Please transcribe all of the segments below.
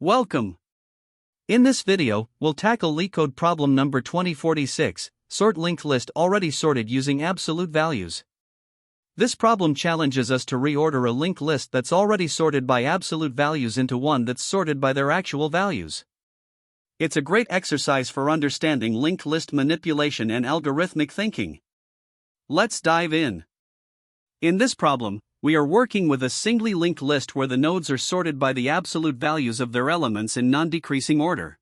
Welcome! In this video, we'll tackle LeetCode problem number 2046, sort linked list already sorted using absolute values. This problem challenges us to reorder a linked list that's already sorted by absolute values into one that's sorted by their actual values. It's a great exercise for understanding linked list manipulation and algorithmic thinking. Let's dive in. In this problem, we are working with a singly linked list where the nodes are sorted by the absolute values of their elements in non-decreasing order.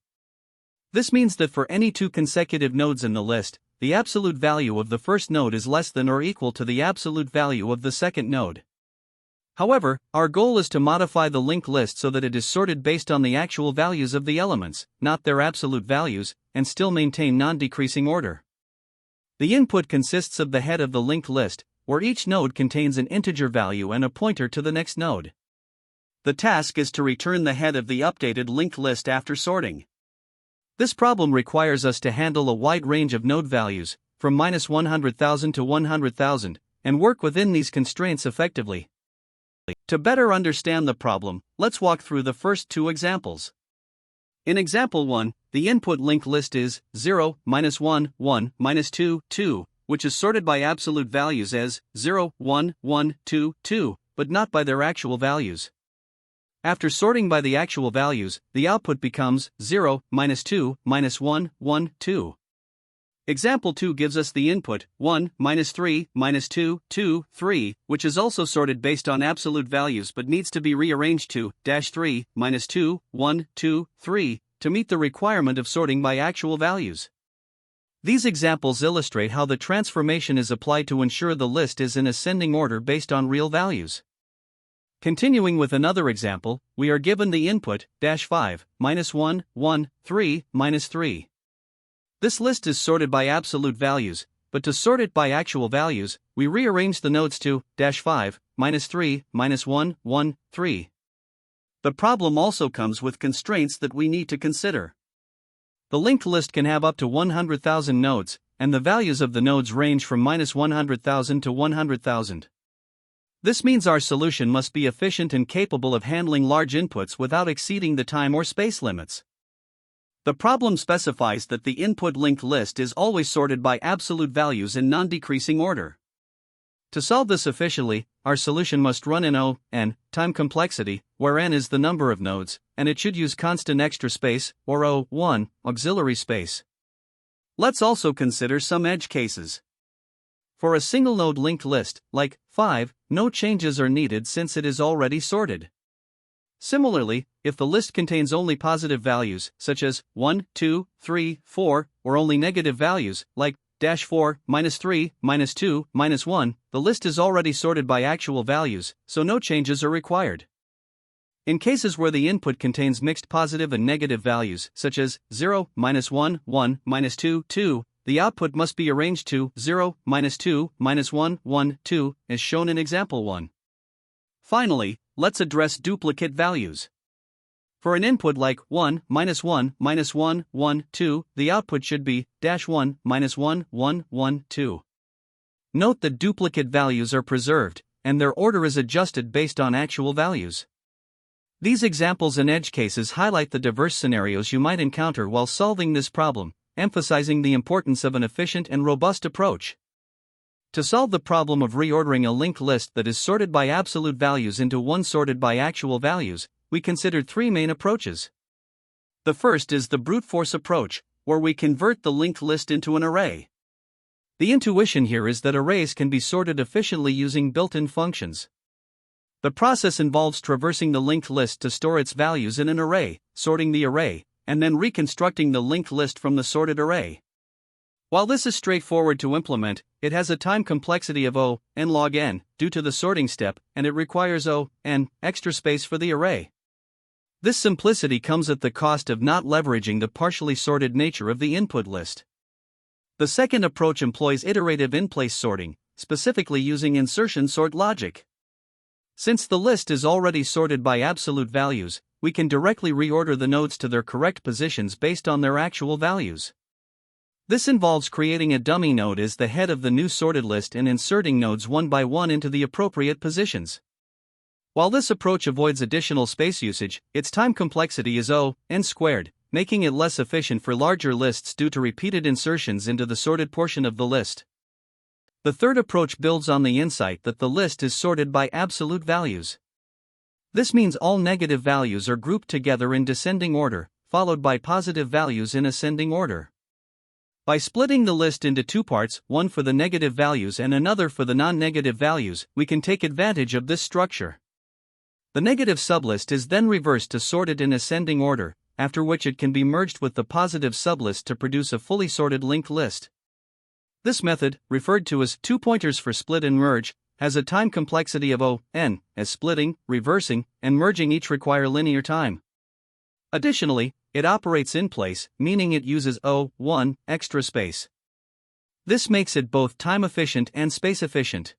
This means that for any two consecutive nodes in the list, the absolute value of the first node is less than or equal to the absolute value of the second node. However, our goal is to modify the linked list so that it is sorted based on the actual values of the elements, not their absolute values, and still maintain non-decreasing order. The input consists of the head of the linked list, where each node contains an integer value and a pointer to the next node. The task is to return the head of the updated linked list after sorting. This problem requires us to handle a wide range of node values, from -100,000 to 100,000, and work within these constraints effectively. To better understand the problem, let's walk through the first two examples. In example 1, the input linked list is 0, -1, 1, -2, 2, which is sorted by absolute values as 0, 1, 1, 2, 2, but not by their actual values. After sorting by the actual values, the output becomes 0, -2, -1, 1, 2. Example 2 gives us the input 1, -3, -2, 2, 3, which is also sorted based on absolute values but needs to be rearranged to -3, -2, 1, 2, 3 to meet the requirement of sorting by actual values. These examples illustrate how the transformation is applied to ensure the list is in ascending order based on real values. Continuing with another example, we are given the input -5, -1, 1, 3, -3. This list is sorted by absolute values, but to sort it by actual values, we rearrange the nodes to -5, -3, -1, 1, 3. The problem also comes with constraints that we need to consider. The linked list can have up to 100,000 nodes, and the values of the nodes range from -100,000 to 100,000. This means our solution must be efficient and capable of handling large inputs without exceeding the time or space limits. The problem specifies that the input linked list is always sorted by absolute values in non-decreasing order. To solve this efficiently, our solution must run in O(n) time complexity, where n is the number of nodes, and it should use constant extra space, or O(1) auxiliary space. Let's also consider some edge cases. For a single node linked list, like 5, no changes are needed since it is already sorted. Similarly, if the list contains only positive values, such as 1, 2, 3, 4, or only negative values, like -4, -3, -2, -1, the list is already sorted by actual values, so no changes are required. In cases where the input contains mixed positive and negative values, such as 0, -1, 1, -2, 2, the output must be arranged to 0, -2, -1, 1, 2, as shown in example 1. Finally, let's address duplicate values. For an input like 1, -1, -1, 1, 2, the output should be -1, -1, 1, 1, 2. Note that duplicate values are preserved, and their order is adjusted based on actual values. These examples and edge cases highlight the diverse scenarios you might encounter while solving this problem, emphasizing the importance of an efficient and robust approach. To solve the problem of reordering a linked list that is sorted by absolute values into one sorted by actual values, we considered three main approaches. The first is the brute force approach, where we convert the linked list into an array. The intuition here is that arrays can be sorted efficiently using built-in functions. The process involves traversing the linked list to store its values in an array, sorting the array, and then reconstructing the linked list from the sorted array. While this is straightforward to implement, it has a time complexity of O(n) log n due to the sorting step, and it requires O(n) extra space for the array. This simplicity comes at the cost of not leveraging the partially sorted nature of the input list. The second approach employs iterative in-place sorting, specifically using insertion sort logic. Since the list is already sorted by absolute values, we can directly reorder the nodes to their correct positions based on their actual values. This involves creating a dummy node as the head of the new sorted list and inserting nodes one by one into the appropriate positions. While this approach avoids additional space usage, its time complexity is O(n squared, making it less efficient for larger lists due to repeated insertions into the sorted portion of the list. The third approach builds on the insight that the list is sorted by absolute values. This means all negative values are grouped together in descending order, followed by positive values in ascending order. By splitting the list into two parts, one for the negative values and another for the non-negative values, we can take advantage of this structure. The negative sublist is then reversed to sort it in ascending order, after which it can be merged with the positive sublist to produce a fully sorted linked list. This method, referred to as two pointers for split and merge, has a time complexity of O(n), as splitting, reversing, and merging each require linear time. Additionally, it operates in place, meaning it uses O(1) extra space. This makes it both time efficient and space efficient.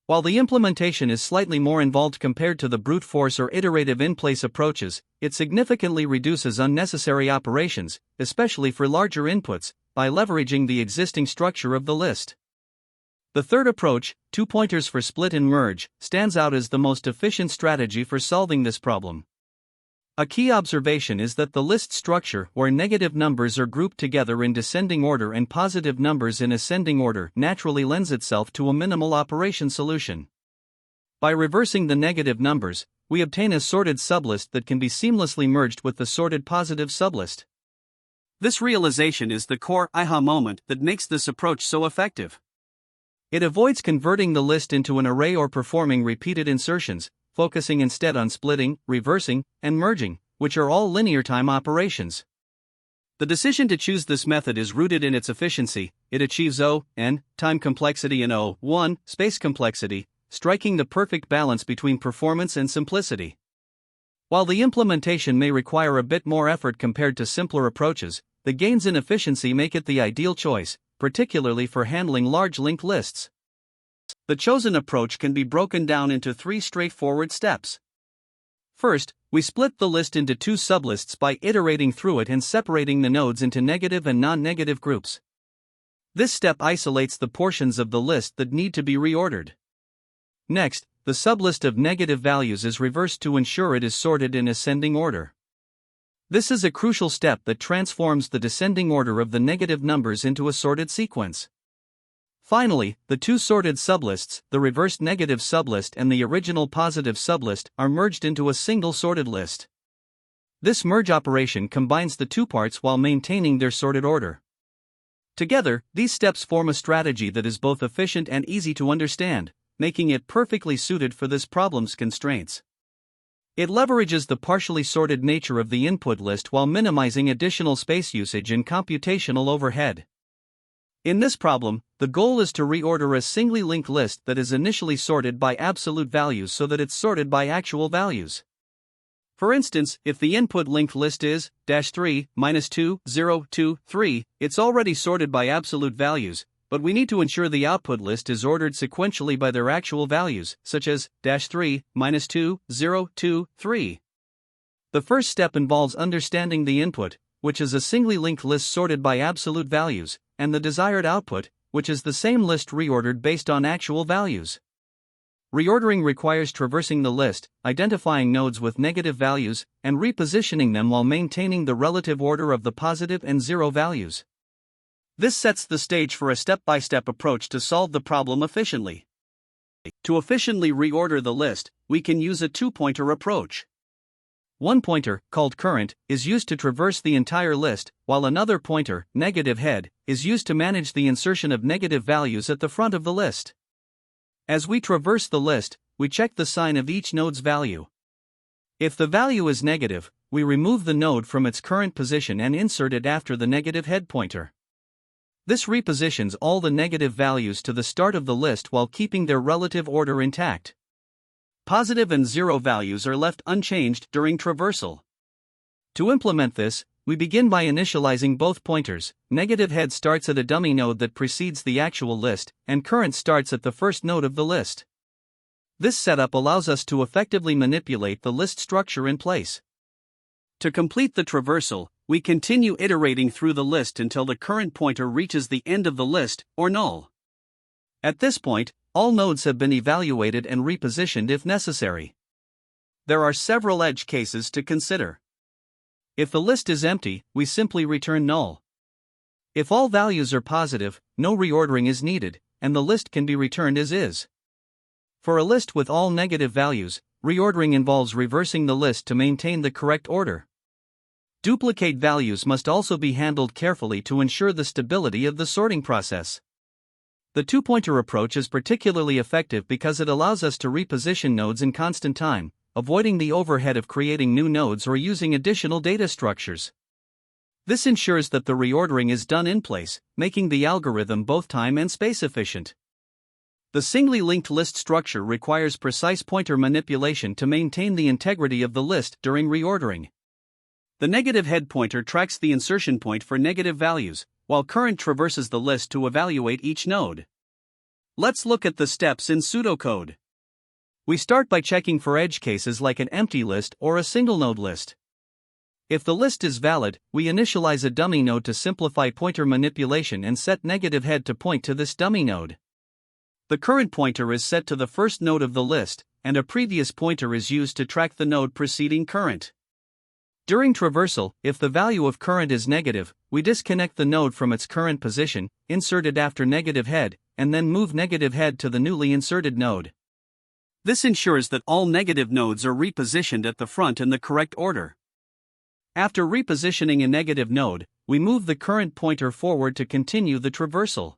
While the implementation is slightly more involved compared to the brute force or iterative in-place approaches, it significantly reduces unnecessary operations, especially for larger inputs, by leveraging the existing structure of the list. The third approach, two pointers for split and merge, stands out as the most efficient strategy for solving this problem. A key observation is that the list structure, where negative numbers are grouped together in descending order and positive numbers in ascending order, naturally lends itself to a minimal operation solution. By reversing the negative numbers, we obtain a sorted sublist that can be seamlessly merged with the sorted positive sublist. This realization is the core aha moment that makes this approach so effective. It avoids converting the list into an array or performing repeated insertions, focusing instead on splitting, reversing, and merging, which are all linear time operations. The decision to choose this method is rooted in its efficiency. It achieves O(n) time complexity and O(1) space complexity, striking the perfect balance between performance and simplicity. While the implementation may require a bit more effort compared to simpler approaches, the gains in efficiency make it the ideal choice, particularly for handling large linked lists. The chosen approach can be broken down into three straightforward steps. First, we split the list into two sublists by iterating through it and separating the nodes into negative and non-negative groups. This step isolates the portions of the list that need to be reordered. Next, the sublist of negative values is reversed to ensure it is sorted in ascending order. This is a crucial step that transforms the descending order of the negative numbers into a sorted sequence. Finally, the two sorted sublists, the reversed negative sublist and the original positive sublist, are merged into a single sorted list. This merge operation combines the two parts while maintaining their sorted order. Together, these steps form a strategy that is both efficient and easy to understand, making it perfectly suited for this problem's constraints. It leverages the partially sorted nature of the input list while minimizing additional space usage and computational overhead. In this problem, the goal is to reorder a singly linked list that is initially sorted by absolute values so that it's sorted by actual values. For instance, if the input linked list is -3, -2, 0, 2, 3, it's already sorted by absolute values, but we need to ensure the output list is ordered sequentially by their actual values, such as -3, -2, 0, 2, 3. The first step involves understanding the input, which is a singly linked list sorted by absolute values, and the desired output, which is the same list reordered based on actual values. Reordering requires traversing the list, identifying nodes with negative values, and repositioning them while maintaining the relative order of the positive and zero values. This sets the stage for a step-by-step approach to solve the problem efficiently. To efficiently reorder the list, we can use a two-pointer approach. One pointer, called current, is used to traverse the entire list, while another pointer, negative head, is used to manage the insertion of negative values at the front of the list. As we traverse the list, we check the sign of each node's value. If the value is negative, we remove the node from its current position and insert it after the negative head pointer. This repositions all the negative values to the start of the list while keeping their relative order intact. Positive and zero values are left unchanged during traversal. To implement this, we begin by initializing both pointers. Negative head starts at a dummy node that precedes the actual list, and current starts at the first node of the list. This setup allows us to effectively manipulate the list structure in place. To complete the traversal, we continue iterating through the list until the current pointer reaches the end of the list, or null. At this point, all nodes have been evaluated and repositioned if necessary. There are several edge cases to consider. If the list is empty, we simply return null. If all values are positive, no reordering is needed, and the list can be returned as is. For a list with all negative values, reordering involves reversing the list to maintain the correct order. Duplicate values must also be handled carefully to ensure the stability of the sorting process. The two-pointer approach is particularly effective because it allows us to reposition nodes in constant time, avoiding the overhead of creating new nodes or using additional data structures. This ensures that the reordering is done in place, making the algorithm both time and space efficient. The singly linked list structure requires precise pointer manipulation to maintain the integrity of the list during reordering. The negative head pointer tracks the insertion point for negative values, while current traverses the list to evaluate each node. Let's look at the steps in pseudocode. We start by checking for edge cases like an empty list or a single node list. If the list is valid, we initialize a dummy node to simplify pointer manipulation and set negative head to point to this dummy node. The current pointer is set to the first node of the list, and a previous pointer is used to track the node preceding current. During traversal, if the value of current is negative, we disconnect the node from its current position, insert it after negative head, and then move negative head to the newly inserted node. This ensures that all negative nodes are repositioned at the front in the correct order. After repositioning a negative node, we move the current pointer forward to continue the traversal.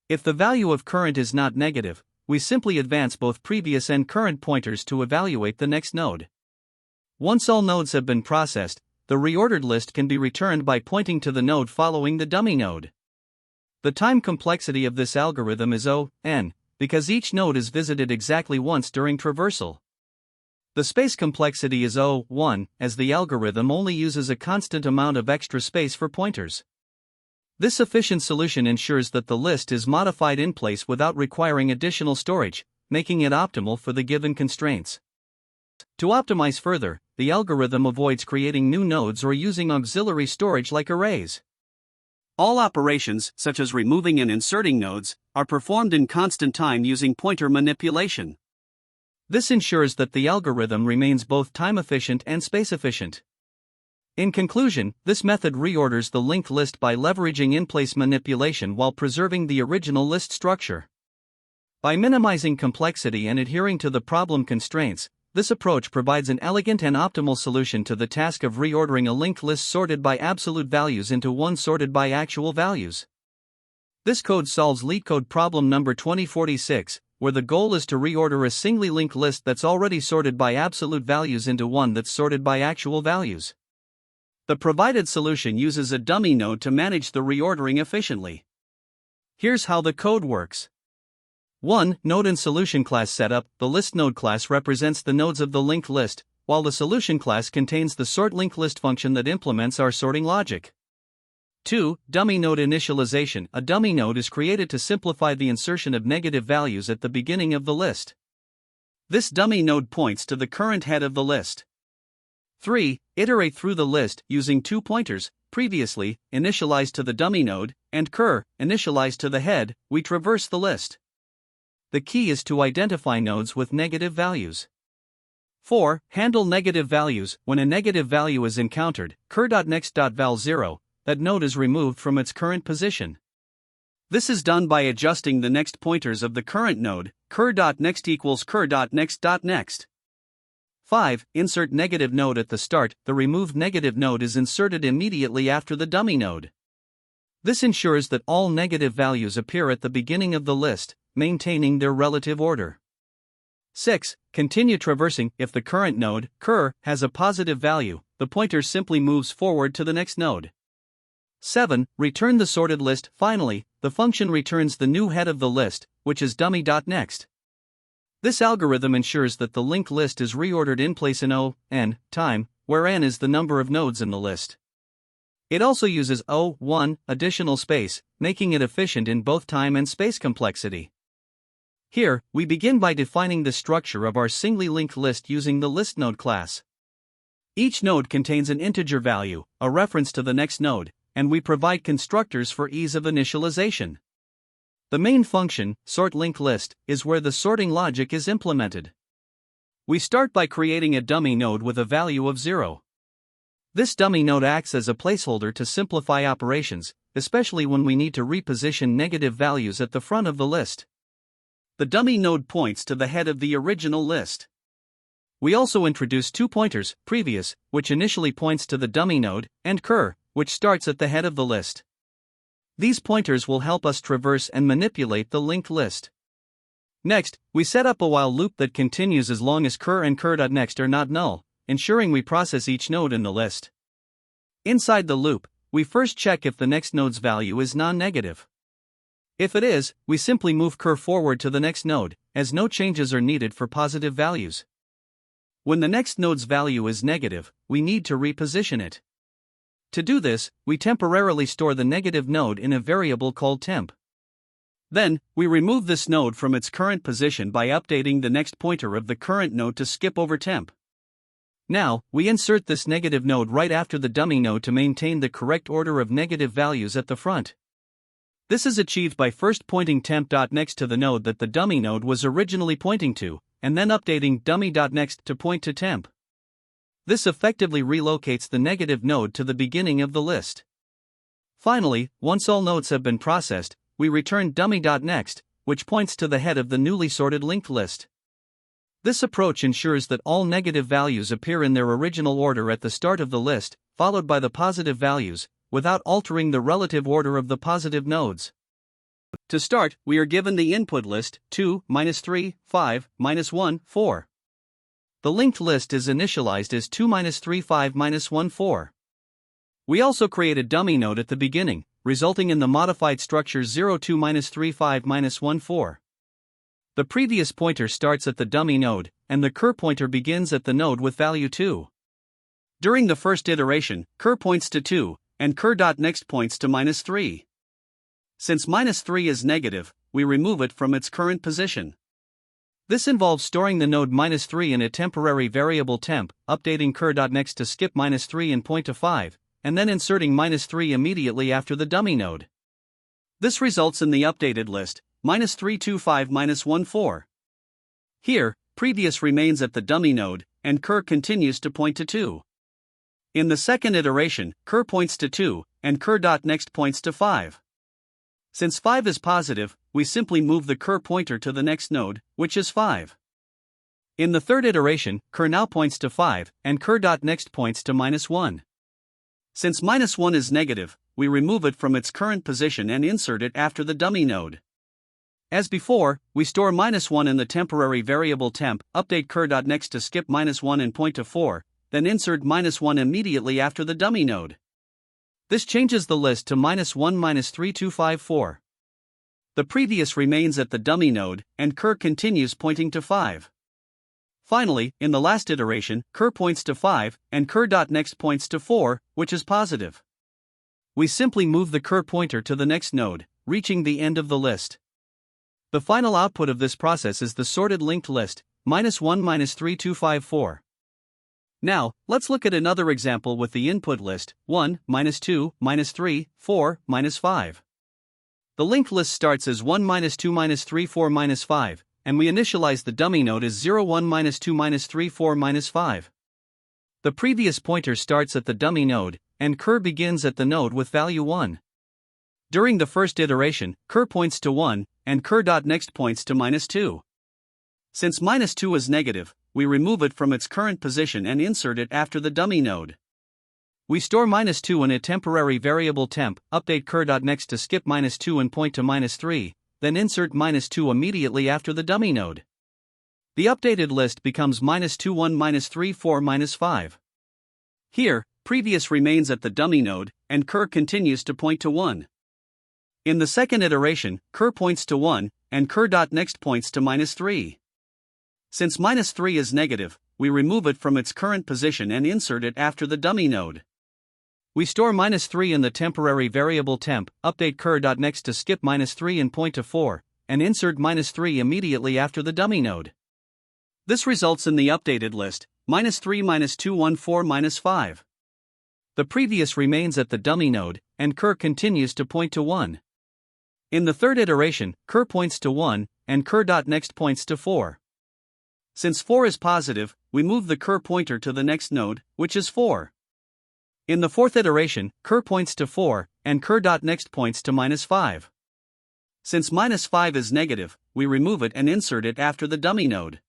If the value of current is not negative, we simply advance both previous and current pointers to evaluate the next node. Once all nodes have been processed, the reordered list can be returned by pointing to the node following the dummy node. The time complexity of this algorithm is O(n), because each node is visited exactly once during traversal. The space complexity is O(1), as the algorithm only uses a constant amount of extra space for pointers. This efficient solution ensures that the list is modified in place without requiring additional storage, making it optimal for the given constraints. To optimize further, the algorithm avoids creating new nodes or using auxiliary storage like arrays. All operations, such as removing and inserting nodes, are performed in constant time using pointer manipulation. This ensures that the algorithm remains both time efficient and space efficient. In conclusion, this method reorders the linked list by leveraging in-place manipulation while preserving the original list structure. By minimizing complexity and adhering to the problem constraints, this approach provides an elegant and optimal solution to the task of reordering a linked list sorted by absolute values into one sorted by actual values. This code solves LeetCode problem number 2046, where the goal is to reorder a singly linked list that's already sorted by absolute values into one that's sorted by actual values. The provided solution uses a dummy node to manage the reordering efficiently. Here's how the code works. 1. Node and solution class setup. The list node class represents the nodes of the linked list, while the solution class contains the sort linked list function that implements our sorting logic. 2. Dummy node initialization. A dummy node is created to simplify the insertion of negative values at the beginning of the list. This dummy node points to the current head of the list. 3. Iterate through the list using two pointers, previously initialized to the dummy node, and cur, initialized to the head. We traverse the list. The key is to identify nodes with negative values. 4. Handle negative values. When a negative value is encountered, cur.next.val0, that node is removed from its current position. This is done by adjusting the next pointers of the current node, cur.next equals cur.next.next. 5. Insert negative node at the start. The removed negative node is inserted immediately after the dummy node. This ensures that all negative values appear at the beginning of the list, maintaining their relative order. 6. Continue traversing. If the current node, cur, has a positive value, the pointer simply moves forward to the next node. 7. Return the sorted list. Finally, the function returns the new head of the list, which is dummy.next. This algorithm ensures that the linked list is reordered in place in O(n) time, where n is the number of nodes in the list. It also uses O(1) additional space, making it efficient in both time and space complexity. Here, we begin by defining the structure of our singly linked list using the listNode class. Each node contains an integer value, a reference to the next node, and we provide constructors for ease of initialization. The main function, sortLinkList, is where the sorting logic is implemented. We start by creating a dummy node with a value of 0. This dummy node acts as a placeholder to simplify operations, especially when we need to reposition negative values at the front of the list. The dummy node points to the head of the original list. We also introduce two pointers, previous, which initially points to the dummy node, and cur, which starts at the head of the list. These pointers will help us traverse and manipulate the linked list. Next, we set up a while loop that continues as long as cur and cur.next are not null, ensuring we process each node in the list. Inside the loop, we first check if the next node's value is non-negative. If it is, we simply move cur forward to the next node, as no changes are needed for positive values. When the next node's value is negative, we need to reposition it. To do this, we temporarily store the negative node in a variable called temp. Then, we remove this node from its current position by updating the next pointer of the current node to skip over temp. Now, we insert this negative node right after the dummy node to maintain the correct order of negative values at the front. This is achieved by first pointing temp.next to the node that the dummy node was originally pointing to, and then updating dummy.next to point to temp. This effectively relocates the negative node to the beginning of the list. Finally, once all nodes have been processed, we return dummy.next, which points to the head of the newly sorted linked list. This approach ensures that all negative values appear in their original order at the start of the list, followed by the positive values, without altering the relative order of the positive nodes. To start, we are given the input list 2, -3, 5, -1, 4. The linked list is initialized as 2, -3, 5, -1, 4. We also create a dummy node at the beginning, resulting in the modified structure 0, 2, -3, 5, -1, 4. The previous pointer starts at the dummy node, and the cur pointer begins at the node with value 2. During the first iteration, cur points to 2, and cur.next points to -3. Since -3 is negative, we remove it from its current position. This involves storing the node -3 in a temporary variable temp, updating cur.next to skip -3 and point to 5, and then inserting -3 immediately after the dummy node. This results in the updated list, -3, 2, 5, -1, 4. Here, previous remains at the dummy node, and cur continues to point to 2. In the second iteration, cur points to 2, and cur.next points to 5. Since 5 is positive, we simply move the cur pointer to the next node, which is 5. In the third iteration, cur now points to 5, and cur.next points to -1. Since -1 is negative, we remove it from its current position and insert it after the dummy node. As before, we store -1 in the temporary variable temp, update cur.next to skip -1 and point to 4, then insert -1 immediately after the dummy node. This changes the list to -1, -3, 2, 5, 4. The previous remains at the dummy node, and cur continues pointing to 5. Finally, in the last iteration, cur points to 5, and cur.next points to 4, which is positive. We simply move the cur pointer to the next node, reaching the end of the list. The final output of this process is the sorted linked list, -1, -3, 2, 5, 4. Now, let's look at another example with the input list, 1, -2, -3, 4, -5. The linked list starts as 1, -2, -3, 4, -5, and we initialize the dummy node as 0, 1, -2, -3, 4, -5. The previous pointer starts at the dummy node, and cur begins at the node with value 1. During the first iteration, cur points to 1, and cur.next points to -2. Since -2 is negative, we remove it from its current position and insert it after the dummy node. We store -2 in a temporary variable temp, update cur.next to skip -2 and point to -3, then insert -2 immediately after the dummy node. The updated list becomes -2, 1, -3, 4, -5. Here, previous remains at the dummy node, and cur continues to point to 1. In the second iteration, cur points to 1, and cur.next points to -3. Since -3 is negative, we remove it from its current position and insert it after the dummy node. We store -3 in the temporary variable temp, update cur.next to skip -3 and point to 4, and insert -3 immediately after the dummy node. This results in the updated list, -3, -2, 1, 4, -5. The previous remains at the dummy node, and cur continues to point to 1. In the third iteration, cur points to 1, and cur.next points to 4. Since 4 is positive, we move the cur pointer to the next node, which is 4. In the fourth iteration, cur points to 4, and cur.next points to -5. Since -5 is negative, we remove it and insert it after the dummy node.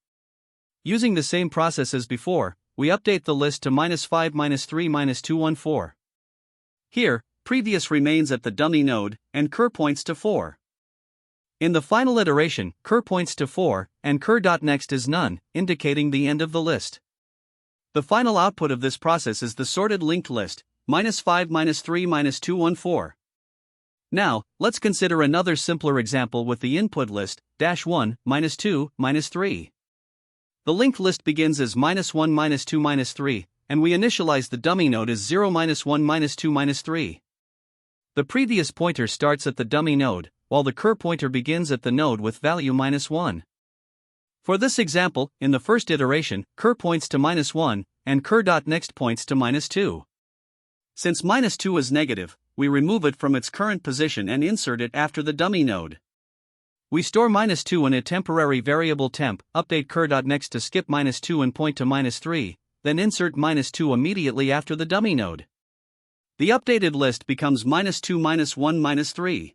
Using the same process as before, we update the list to -5, -3, -214. Here, previous remains at the dummy node, and cur points to 4. In the final iteration, cur points to 4, and cur.next is none, indicating the end of the list. The final output of this process is the sorted linked list, -5, -3, -214. Now, let's consider another simpler example with the input list, -1, -2, -3. The linked list begins as -1, -2, -3, and we initialize the dummy node as 0, -1, -2, -3. The previous pointer starts at the dummy node, while the cur pointer begins at the node with value -1. For this example, in the first iteration, cur points to -1, and cur.next points to -2. Since -2 is negative, we remove it from its current position and insert it after the dummy node. We store -2 in a temporary variable temp, update cur.next to skip -2 and point to -3, then insert -2 immediately after the dummy node. The updated list becomes -2, -1, -3.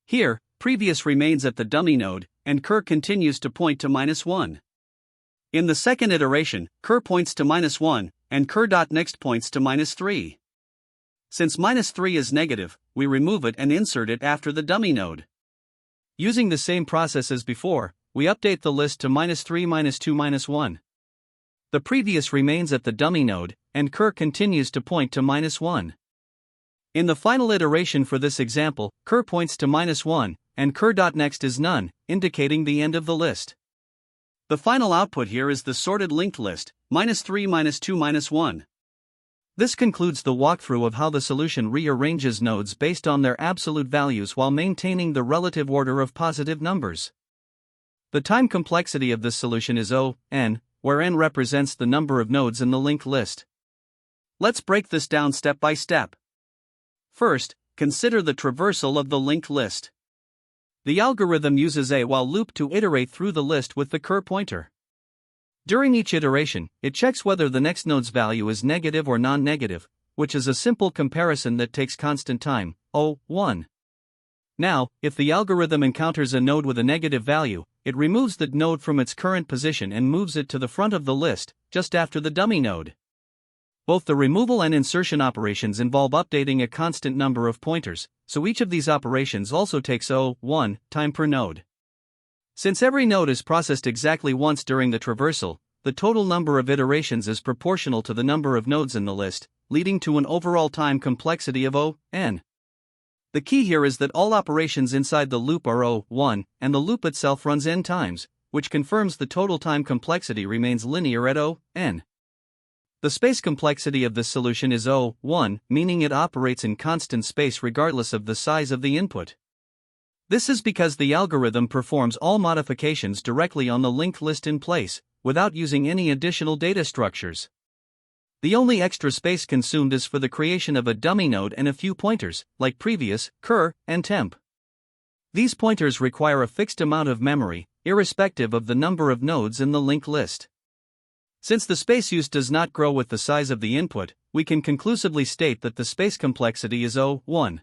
Here, previous remains at the dummy node, and cur continues to point to -1. In the second iteration, cur points to -1, and cur.next points to -3. Since -3 is negative, we remove it and insert it after the dummy node. Using the same process as before, we update the list to -3, -2, -1. The previous remains at the dummy node, and cur continues to point to -1. In the final iteration for this example, cur points to -1, and cur.next is none, indicating the end of the list. The final output here is the sorted linked list, -3, -2, -1. This concludes the walkthrough of how the solution rearranges nodes based on their absolute values while maintaining the relative order of positive numbers. The time complexity of this solution is O(n), where n represents the number of nodes in the linked list. Let's break this down step by step. First, consider the traversal of the linked list. The algorithm uses a while loop to iterate through the list with the cur pointer. During each iteration, it checks whether the next node's value is negative or non-negative, which is a simple comparison that takes constant time, O(1). Now, if the algorithm encounters a node with a negative value, it removes that node from its current position and moves it to the front of the list, just after the dummy node. Both the removal and insertion operations involve updating a constant number of pointers, so each of these operations also takes O(1) time per node. Since every node is processed exactly once during the traversal, the total number of iterations is proportional to the number of nodes in the list, leading to an overall time complexity of O(n). The key here is that all operations inside the loop are O(1), and the loop itself runs n times, which confirms the total time complexity remains linear at O(n). The space complexity of this solution is O(1), meaning it operates in constant space regardless of the size of the input. This is because the algorithm performs all modifications directly on the linked list in place, without using any additional data structures. The only extra space consumed is for the creation of a dummy node and a few pointers, like previous, cur, and temp. These pointers require a fixed amount of memory, irrespective of the number of nodes in the linked list. Since the space used does not grow with the size of the input, we can conclusively state that the space complexity is O(1).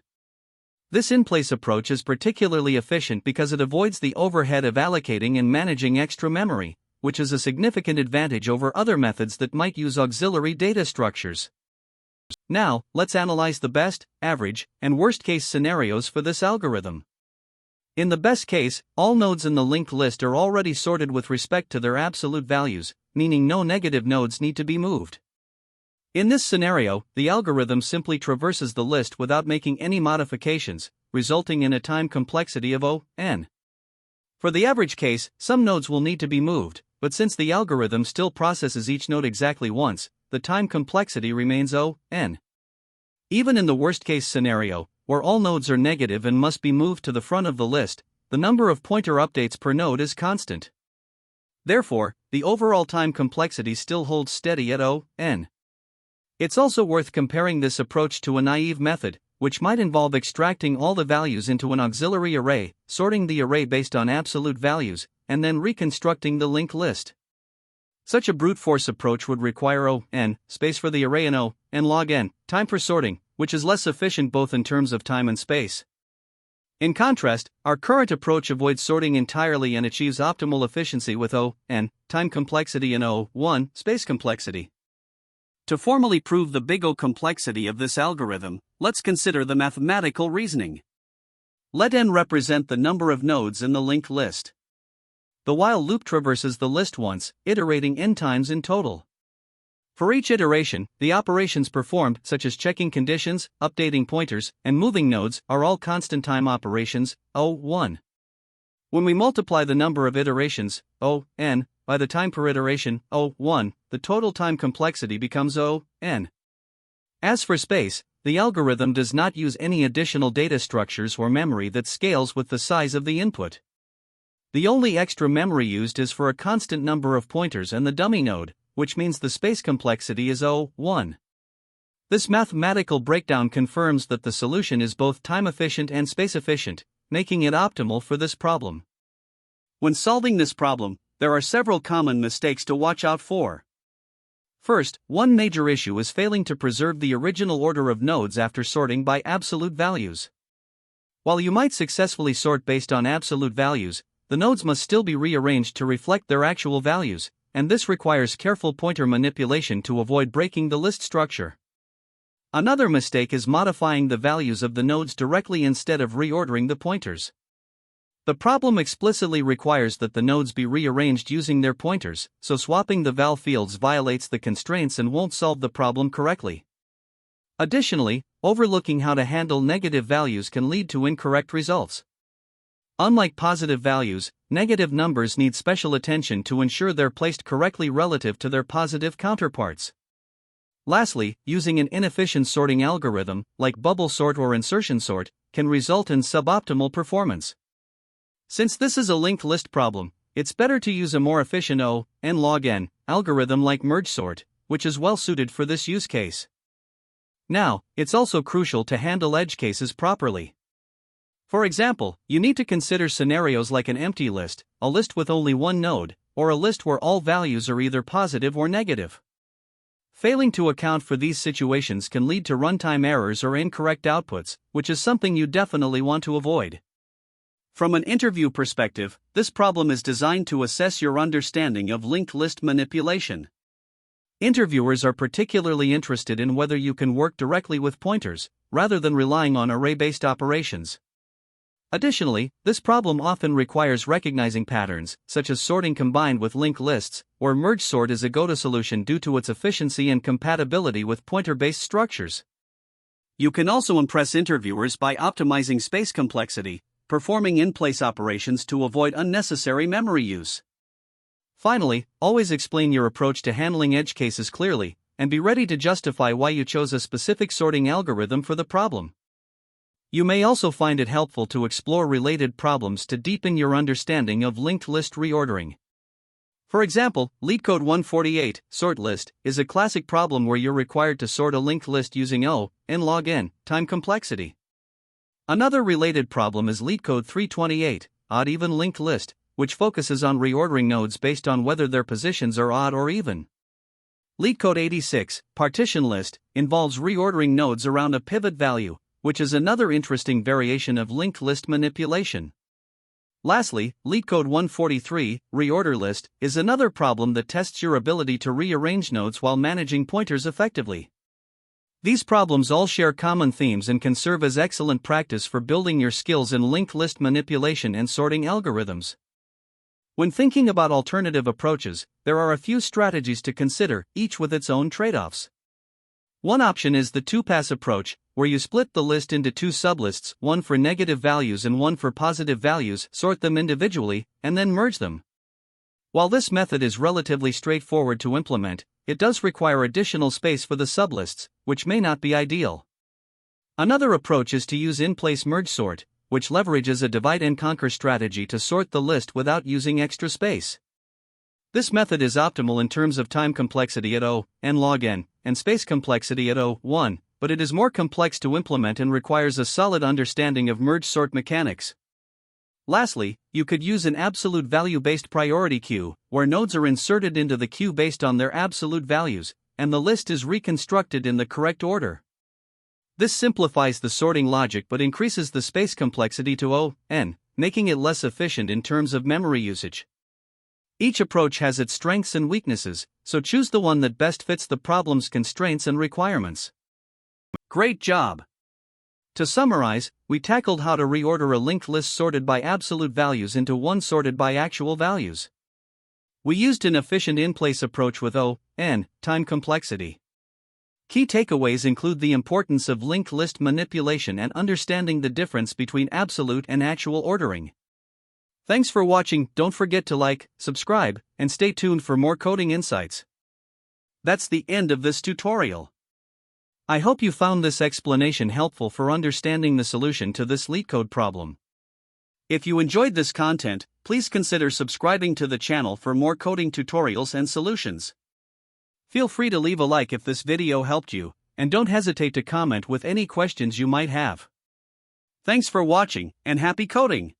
This in-place approach is particularly efficient because it avoids the overhead of allocating and managing extra memory, which is a significant advantage over other methods that might use auxiliary data structures. Now, let's analyze the best, average, and worst-case scenarios for this algorithm. In the best case, all nodes in the linked list are already sorted with respect to their absolute values, meaning no negative nodes need to be moved. In this scenario, the algorithm simply traverses the list without making any modifications, resulting in a time complexity of O(n). For the average case, some nodes will need to be moved, but since the algorithm still processes each node exactly once, the time complexity remains O(n). Even in the worst-case scenario, where all nodes are negative and must be moved to the front of the list, the number of pointer updates per node is constant. Therefore, the overall time complexity still holds steady at O(n). It's also worth comparing this approach to a naive method, which might involve extracting all the values into an auxiliary array, sorting the array based on absolute values, and then reconstructing the linked list. Such a brute force approach would require O(n) space for the array and O(n) log n time for sorting, which is less efficient both in terms of time and space. In contrast, our current approach avoids sorting entirely and achieves optimal efficiency with O(n) time complexity and O(1) space complexity. To formally prove the big O complexity of this algorithm, let's consider the mathematical reasoning. Let n represent the number of nodes in the linked list. The while loop traverses the list once, iterating n times in total. For each iteration, the operations performed, such as checking conditions, updating pointers, and moving nodes, are all constant time operations, O(1). When we multiply the number of iterations, O(n), by the time per iteration, O(1), the total time complexity becomes O(n). As for space, the algorithm does not use any additional data structures or memory that scales with the size of the input. The only extra memory used is for a constant number of pointers and the dummy node, which means the space complexity is O(1). This mathematical breakdown confirms that the solution is both time efficient and space efficient, making it optimal for this problem. When solving this problem, there are several common mistakes to watch out for. First, one major issue is failing to preserve the original order of nodes after sorting by absolute values. While you might successfully sort based on absolute values, the nodes must still be rearranged to reflect their actual values, and this requires careful pointer manipulation to avoid breaking the list structure. Another mistake is modifying the values of the nodes directly instead of reordering the pointers. The problem explicitly requires that the nodes be rearranged using their pointers, so swapping the val fields violates the constraints and won't solve the problem correctly. Additionally, overlooking how to handle negative values can lead to incorrect results. Unlike positive values, negative numbers need special attention to ensure they're placed correctly relative to their positive counterparts. Lastly, using an inefficient sorting algorithm, like bubble sort or insertion sort, can result in suboptimal performance. Since this is a linked list problem, it's better to use a more efficient O(n) log n algorithm like merge sort, which is well suited for this use case. Now, it's also crucial to handle edge cases properly. For example, you need to consider scenarios like an empty list, a list with only one node, or a list where all values are either positive or negative. Failing to account for these situations can lead to runtime errors or incorrect outputs, which is something you definitely want to avoid. From an interview perspective, this problem is designed to assess your understanding of linked list manipulation. Interviewers are particularly interested in whether you can work directly with pointers, rather than relying on array-based operations. Additionally, this problem often requires recognizing patterns, such as sorting combined with linked lists, or merge sort is a go-to solution due to its efficiency and compatibility with pointer-based structures. You can also impress interviewers by optimizing space complexity, performing in-place operations to avoid unnecessary memory use. Finally, always explain your approach to handling edge cases clearly, and be ready to justify why you chose a specific sorting algorithm for the problem. You may also find it helpful to explore related problems to deepen your understanding of linked list reordering. For example, LeetCode 148, sort list, is a classic problem where you're required to sort a linked list using O(n) log n time complexity. Another related problem is LeetCode 328, odd-even linked list, which focuses on reordering nodes based on whether their positions are odd or even. LeetCode 86, partition list, involves reordering nodes around a pivot value, which is another interesting variation of linked list manipulation. Lastly, LeetCode 143, reorder list, is another problem that tests your ability to rearrange nodes while managing pointers effectively. These problems all share common themes and can serve as excellent practice for building your skills in linked list manipulation and sorting algorithms. When thinking about alternative approaches, there are a few strategies to consider, each with its own trade-offs. One option is the two-pass approach, where you split the list into two sublists, one for negative values and one for positive values, sort them individually, and then merge them. While this method is relatively straightforward to implement, it does require additional space for the sublists, which may not be ideal. Another approach is to use in-place merge sort, which leverages a divide-and-conquer strategy to sort the list without using extra space. This method is optimal in terms of time complexity at O(n) log n, and space complexity at O(1), but it is more complex to implement and requires a solid understanding of merge sort mechanics. Lastly, you could use an absolute value-based priority queue, where nodes are inserted into the queue based on their absolute values, and the list is reconstructed in the correct order. This simplifies the sorting logic but increases the space complexity to O(n), making it less efficient in terms of memory usage. Each approach has its strengths and weaknesses, so choose the one that best fits the problem's constraints and requirements. Great job! To summarize, we tackled how to reorder a linked list sorted by absolute values into one sorted by actual values. We used an efficient in-place approach with O(n) time complexity. Key takeaways include the importance of linked list manipulation and understanding the difference between absolute and actual ordering. Thanks for watching. Don't forget to like, subscribe, and stay tuned for more coding insights. That's the end of this tutorial. I hope you found this explanation helpful for understanding the solution to this LeetCode problem. If you enjoyed this content, please consider subscribing to the channel for more coding tutorials and solutions. Feel free to leave a like if this video helped you, and don't hesitate to comment with any questions you might have. Thanks for watching, and happy coding!